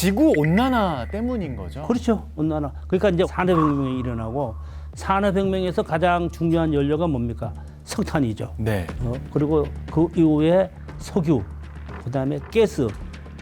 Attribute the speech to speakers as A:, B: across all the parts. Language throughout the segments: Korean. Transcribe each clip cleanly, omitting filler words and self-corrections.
A: 지구 온난화 때문인 거죠?
B: 그렇죠. 온난화. 그러니까 이제 산업혁명이 일어나고 산업혁명에서 가장 중요한 연료가 뭡니까? 석탄이죠.
A: 네.
B: 그리고 그 이후에 석유, 그다음에 가스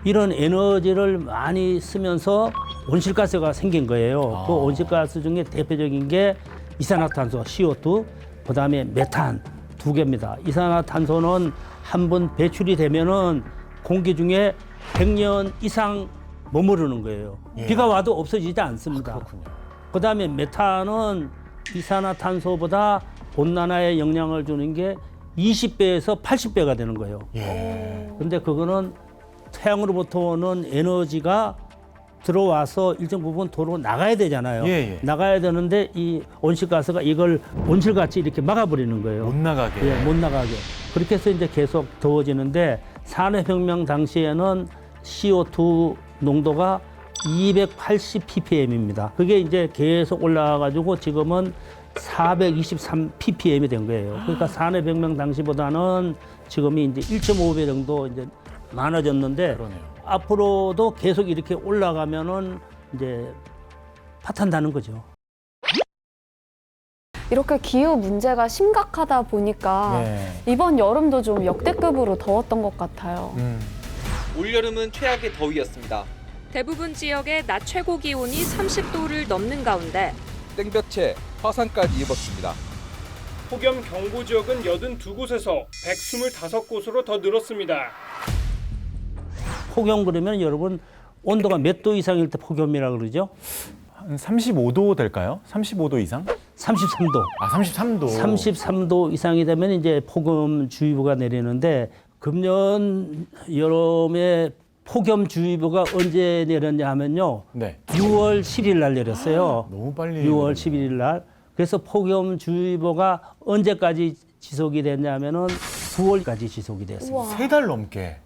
B: 이런 에너지를 많이 쓰면서 온실가스가 생긴 거예요. 그 온실가스 중에 대표적인 게 이산화탄소 CO2, 그다음에 메탄 두 개입니다. 이산화탄소는 한 번 배출이 되면은 공기 중에 100년 이상 머무르는 거예요.
A: 예.
B: 비가 와도 없어지지 않습니다.
A: 그렇군요.
B: 그다음에 메탄은 이산화탄소보다 온난화에 영향을 주는 게 20배에서 80배가 되는 거예요.
A: 예.
B: 근데 그거는 태양으로부터 오는 에너지가 들어와서 일정 부분 도로 나가야 되잖아요.
A: 예, 예.
B: 나가야 되는데 이 온실가스가 이걸 온실같이 이렇게 막아버리는 거예요.
A: 못 나가게.
B: 예, 못 나가게. 그렇게 해서 이제 계속 더워지는데 산업혁명 당시에는 CO2 농도가 280 ppm입니다. 그게 이제 계속 올라가가지고 지금은 423 ppm이 된 거예요. 그러니까 산업혁명 당시보다는 지금이 이제 1.5배 정도 이제 많아졌는데
A: 그러네요.
B: 앞으로도 계속 이렇게 올라가면은 이제 파탄나는 거죠.
C: 이렇게 기후 문제가 심각하다 보니까
A: 네.
C: 이번 여름도 좀 역대급으로 더웠던 것 같아요.
D: 올여름은 최악의 더위였습니다.
E: 대부분 지역의 낮 최고 기온이 30도를 넘는 가운데
D: 땡볕에 화상까지 입었습니다.
F: 폭염 경보 지역은 82곳에서 125곳으로 더 늘었습니다.
B: 폭염 그러면 여러분 온도가 몇 도 이상일 때 폭염이라고 그러죠?
A: 한 35도 될까요? 35도 이상?
B: 33도.
A: 아, 33도.
B: 33도 이상이 되면 이제 폭염주의보가 내리는데 금년 여름에 폭염주의보가 언제 내렸냐 하면요.
A: 네.
B: 6월 10일 날 내렸어요.
A: 너무 빨리.
B: 6월 11일 날. 그래서 폭염주의보가 언제까지 지속이 됐냐면은 9월까지 지속이 됐습니다.
C: 우와.
A: 3달 넘게.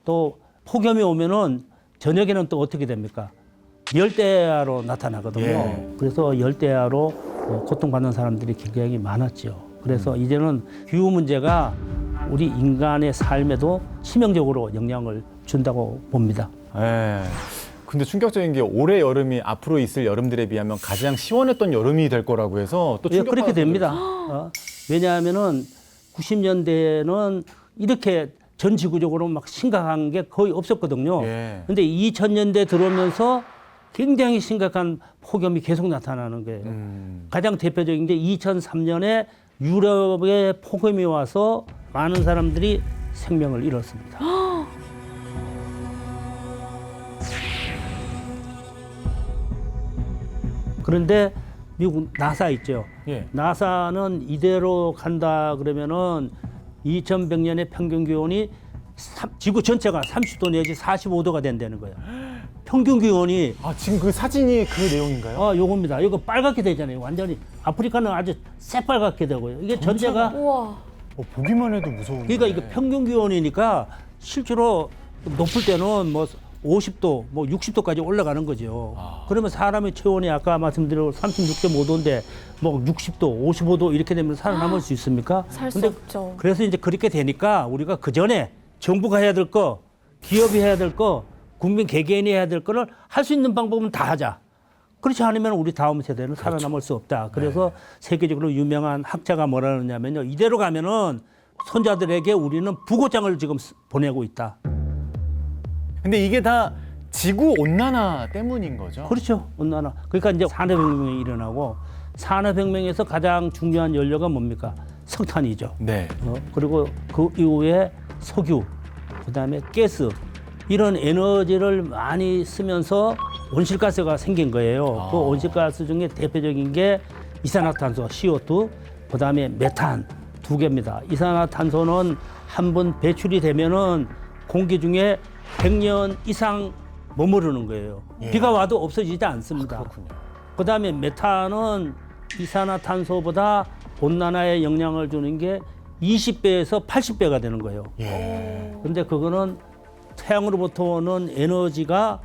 B: 또 폭염이 오면은 저녁에는 또 어떻게 됩니까? 열대야로 나타나거든요.
A: 예.
B: 그래서 열대야로 고통받는 사람들이 굉장히 많았죠. 그래서 이제는 기후 문제가 우리 인간의 삶에도 치명적으로 영향을 준다고 봅니다.
A: 예. 근데 충격적인 게 올해 여름이 앞으로 있을 여름들에 비하면 가장 시원했던 여름이 될 거라고 해서 또
B: 예, 그렇게
A: 충격받았어요.
B: 됩니다. 왜냐하면은 90년대에는 이렇게 전 지구적으로 막 심각한 게 거의 없었거든요.
A: 예.
B: 근데 2000년대 들어오면서 굉장히 심각한 폭염이 계속 나타나는 거예요. 가장 대표적인 게 2003년에 유럽에 폭염이 와서 많은 사람들이 생명을 잃었습니다. 그런데 미국 나사 있죠.
A: 예.
B: 나사는 이대로 간다 그러면은 2100년의 평균 기온이 지구 전체가 30도 내지 45도가 된다는 거예요. 평균 기온이
A: 아, 지금 그 사진이 그 내용인가요?
B: 요겁니다. 이거 빨갛게 되잖아요. 완전히 아프리카는 아주 새빨갛게 되고요. 이게 전체가
C: 우와.
A: 보기만 해도 무서운데.
B: 그러니까 이거 평균 기온이니까 실제로 높을 때는 뭐 50도, 뭐 60도까지 올라가는 거죠. 그러면 사람의 체온이 아까 말씀드린 36.5도인데 뭐 60도, 55도 이렇게 되면 살아남을 수 있습니까?
C: 살 수
B: 근데
C: 없죠.
B: 그래서 이제 그렇게 되니까 우리가 그 전에 정부가 해야 될 거, 기업이 해야 될 거, 국민 개개인이 해야 될 거를 할 수 있는 방법은 다 하자. 그렇지 않으면 우리 다음 세대는 살아남을 수 없다. 그래서 세계적으로 유명한 학자가 뭐라 그러냐면요. 이대로 가면은 손자들에게 우리는 부고장을 지금 보내고 있다.
A: 근데 이게 다 지구 온난화 때문인 거죠?
B: 그렇죠. 온난화. 그러니까 이제 산업혁명이 일어나고 산업혁명에서 가장 중요한 연료가 뭡니까? 석탄이죠.
A: 네.
B: 그리고 그 이후에 석유, 그다음에 가스 이런 에너지를 많이 쓰면서 온실가스가 생긴 거예요. 그 온실가스 중에 대표적인 게 이산화탄소 CO2, 그다음에 메탄 두 개입니다. 이산화탄소는 한 번 배출이 되면은 공기 중에 100년 이상 머무르는 거예요.
A: 예.
B: 비가 와도 없어지지 않습니다.
A: 그렇군요.
B: 그다음에 메탄은 이산화탄소보다 온난화에 영향을 주는 게 20배에서 80배가 되는 거예요.
A: 예.
B: 근데 그거는 태양으로부터 오는 에너지가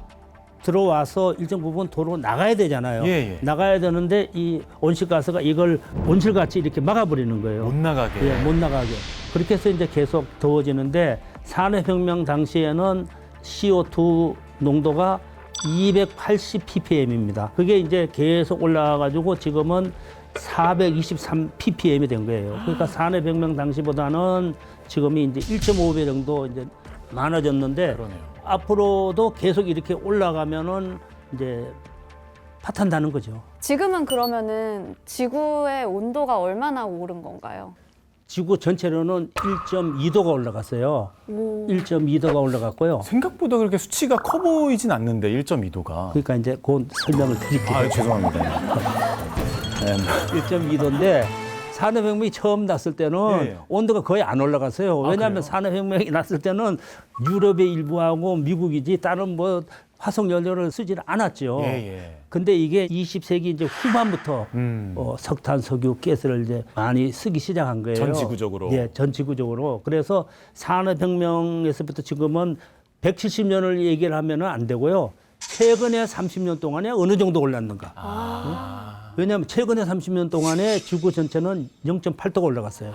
B: 들어와서 일정 부분 도로 나가야 되잖아요.
A: 예, 예.
B: 나가야 되는데 이 온실가스가 이걸 온실같이 이렇게 막아버리는 거예요.
A: 못 나가게.
B: 예, 못 나가게. 그렇게 해서 이제 계속 더워지는데 산업혁명 당시에는 CO2 농도가 280 ppm입니다. 그게 이제 계속 올라가가지고 지금은 423 ppm이 된 거예요. 그러니까 산해백명 당시보다는 지금이 이제 1.5배 정도 이제 많아졌는데
A: 그러네요.
B: 앞으로도 계속 이렇게 올라가면은 이제 파탄나는 거죠.
C: 지금은 그러면은 지구의 온도가 얼마나 오른 건가요?
B: 지구 전체로는 1.2도가 올라갔어요.
C: 오.
B: 1.2도가 올라갔고요.
A: 생각보다 그렇게 수치가 커 보이진 않는데 1.2도가.
B: 그러니까 이제 곧 설명을 드릴게요.
A: 아, 죄송합니다. 네.
B: 1.2도인데 산업혁명이 처음 났을 때는
A: 예.
B: 온도가 거의 안 올라갔어요. 왜냐하면
A: 그래요?
B: 산업혁명이 났을 때는 유럽의 일부하고 미국이지 다른 뭐 화석 연료를 쓰지는 않았죠.
A: 예.
B: 근데 이게 20세기 이제 후반부터 석탄, 석유, 가스를 이제 많이 쓰기 시작한 거예요.
A: 전 지구적으로.
B: 예, 전 지구적으로. 그래서 산업혁명에서부터 지금은 170년을 얘기를 하면은 안 되고요. 최근에 30년 동안에 어느 정도 올랐는가. 왜냐하면 최근에 30년 동안에 지구 전체는 0.8도가 올라갔어요.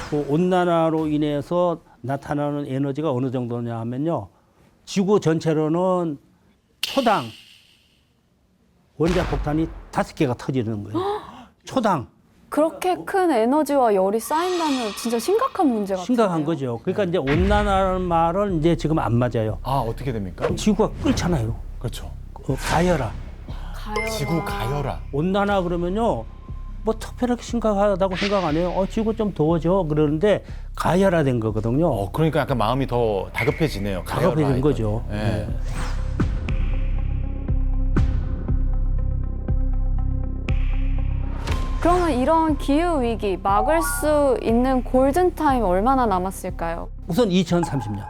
B: 그 온난화로 인해서 나타나는 에너지가 어느 정도냐 하면요. 지구 전체로는 초당 원자 폭탄이 5개가 터지는 거예요. 초당.
C: 그렇게 큰 에너지와 열이 쌓인다면 진짜 심각한 문제 같아요.
B: 심각한 거죠. 그러니까 이제 온난화라는 말은 이제 지금 안 맞아요.
A: 아, 어떻게 됩니까?
B: 지구가 끓잖아요.
A: 그렇죠.
B: 가열화.
C: 가열화.
A: 지구 가열화.
B: 온난화 그러면요. 뭐 특별하게 심각하다고 생각 안 해요. 지구 좀 더워져. 그러는데 가열화된 거거든요.
A: 그러니까 약간 마음이 더 다급해지네요.
B: 다급해진
A: 가열화
B: 거죠.
A: 예.
B: 네.
C: 그러면 이런 기후 위기 막을 수 있는 골든 타임 얼마나 남았을까요?
B: 우선 2030년.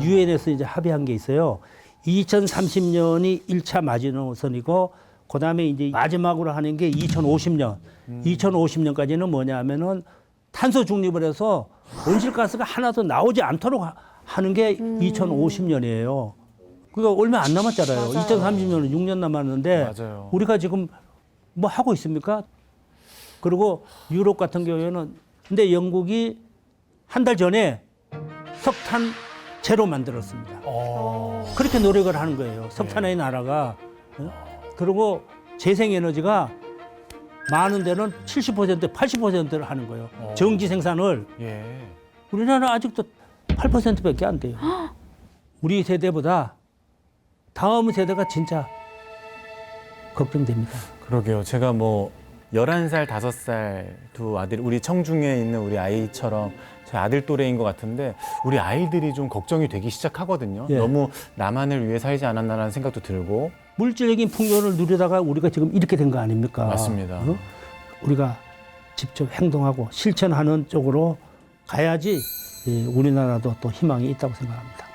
B: 유엔에서 이제 합의한 게 있어요. 2030년이 1차 마지노선이고 그다음에 이제 마지막으로 하는 게 2050년. 2050년까지는 뭐냐 하면은 탄소 중립을 해서 온실가스가 하나도 나오지 않도록 하는 게 2050년이에요. 그러니까 얼마 안 남았잖아요.
C: 맞아요.
B: 2030년은 6년 남았는데
A: 맞아요.
B: 우리가 지금 뭐 하고 있습니까? 그리고 유럽 같은 경우에는 근데 영국이 한 달 전에 석탄 제로 만들었습니다. 그렇게 노력을 하는 거예요. 석탄의 나라가. 그리고 재생에너지가 많은 데는 70%, 80%를 하는 거예요. 전기 생산을.
A: 예.
B: 우리나라는 아직도 8%밖에 안 돼요. 우리 세대보다 다음 세대가 진짜 걱정됩니다.
A: 그러게요. 제가 뭐 11살, 5살 두 아들, 우리 청중에 있는 우리 아이처럼 제 아들 또래인 것 같은데 우리 아이들이 좀 걱정이 되기 시작하거든요.
B: 예.
A: 너무 나만을 위해 살지 않았나라는 생각도 들고.
B: 물질적인 풍요를 누리다가 우리가 지금 이렇게 된 거 아닙니까?
A: 맞습니다.
B: 우리가 직접 행동하고 실천하는 쪽으로 가야지 우리나라도 또 희망이 있다고 생각합니다.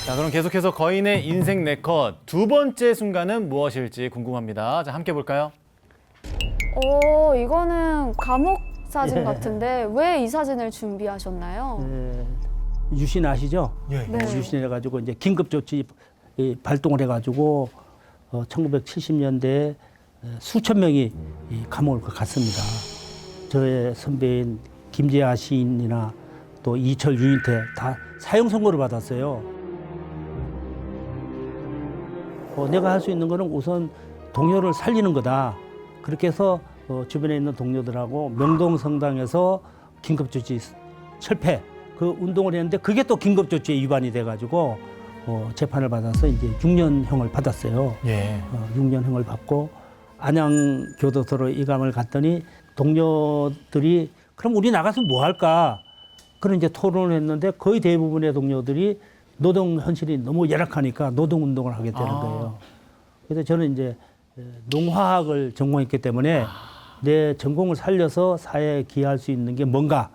A: 자, 그럼 계속해서 거인의 인생 네컷 두 번째 순간은 무엇일지 궁금합니다. 자, 함께 볼까요?
C: 이거는 감옥 사진 같은데 왜 이 사진을 준비하셨나요?
B: 유신 아시죠?
A: 예.
C: 네.
B: 유신해가지고 이제 긴급 조치 발동을 해가지고 1970년대에 수천 명이 이 감옥을 갔습니다. 저의 선배인 김재하 시인이나 또 이철 유인태 다 사형 선고를 받았어요. 내가 할 수 있는 거는 우선 동료를 살리는 거다. 그렇게 해서 주변에 있는 동료들하고 명동성당에서 긴급조치 철폐 그 운동을 했는데 그게 또 긴급조치에 위반이 돼가지고 재판을 받아서 이제 6년형을 받았어요.
A: 예.
B: 6년형을 받고 안양교도소로 이감을 갔더니 동료들이 그럼 우리 나가서 뭐 할까? 그런 이제 토론을 했는데 거의 대부분의 동료들이 노동 현실이 너무 열악하니까 노동 운동을 하게 되는 거예요. 그래서 저는 이제 농화학을 전공했기 때문에 내 전공을 살려서 사회에 기여할 수 있는 게 뭔가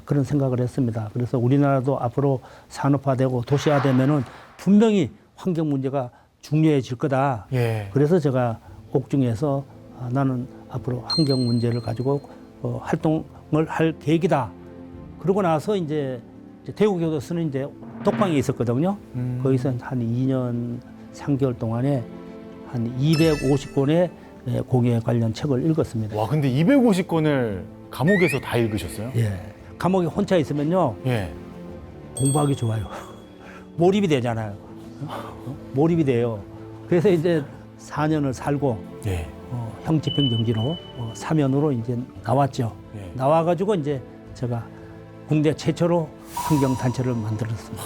B: 그런 생각을 했습니다. 그래서 우리나라도 앞으로 산업화되고 도시화되면은 분명히 환경 문제가 중요해질 거다.
A: 예.
B: 그래서 제가 옥중에서 나는 앞으로 환경 문제를 가지고 활동을 할 계획이다. 그러고 나서 이제 대구교도소는 이제 독방에 있었거든요. 거기서 한 2년 3개월 동안에 한 250권의 공예 관련 책을 읽었습니다.
A: 와, 근데 250권을 감옥에서 다 읽으셨어요?
B: 예. 감옥에 혼자 있으면요.
A: 예.
B: 공부하기 좋아요. 몰입이 되잖아요. 몰입이 돼요. 그래서 이제 4년을 살고
A: 예.
B: 형 집행정지로 사면으로 이제 나왔죠.
A: 예.
B: 나와가지고 이제 제가 국내 최초로 환경단체를 만들었습니다.